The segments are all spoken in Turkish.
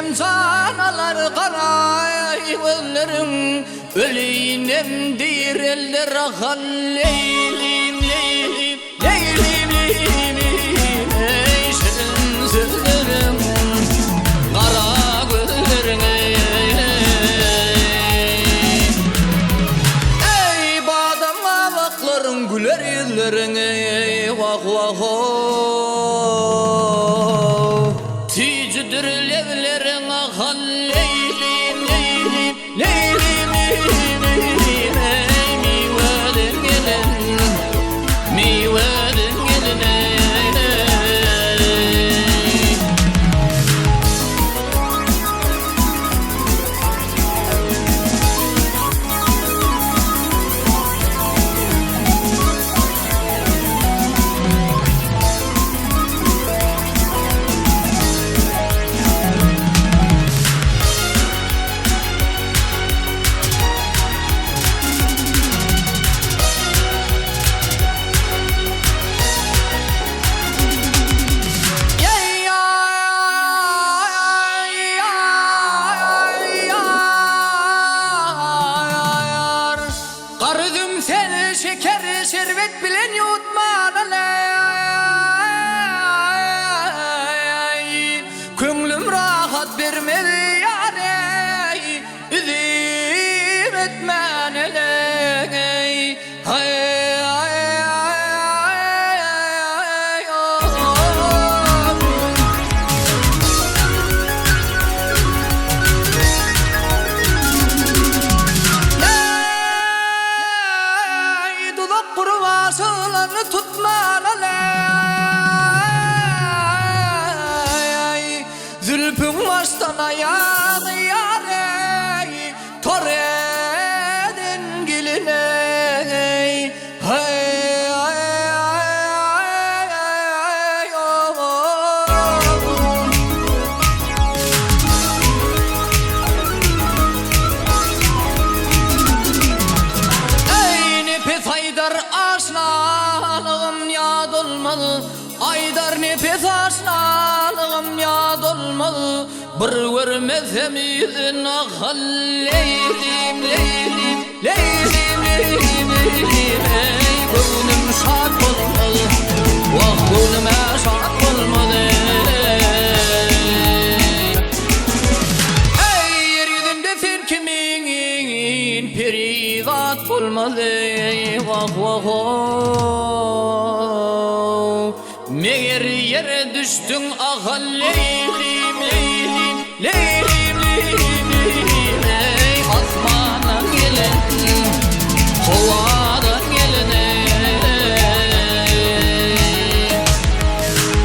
Ölsem canalar karay gözlerim, öleyim dir eller akan leylim leylim leylim leylim. Ey şirin sözlerim, kara gözlerim, ey badam avakların güler yüzlerin, vah vah oh. Ticidir levlerin akan leylim leylim leylim leylim. Ey mivedin gelin, mivedin gelin, şeker şerbet bilen yutman aley. Könlüm rahat vermedi yani, üzüm etmen aley. Kurvasılarını tutman aley. Zülfün baştan ayağını yarey, tor edin geline. Aydar aşnalığım yad olmalı, Aydar nefes aşnalığım yad olmalı. Bir görmezsem yüzün akal leylim leylim leylim leylim leylim. Ey gönlüm şad olmalı, vah gönlüme şad olmalı. Ey yeryüzünde sen kimin perizat olmalı. Vah vah oh. Meğer yere düştün akal leylim leylim leylim leylim leylim. Ey asmandan gelen, kovadan gelen,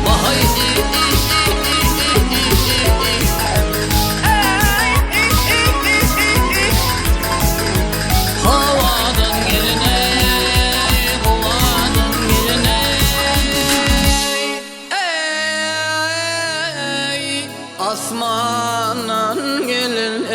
vay kovadan gelen, asmanan gelin.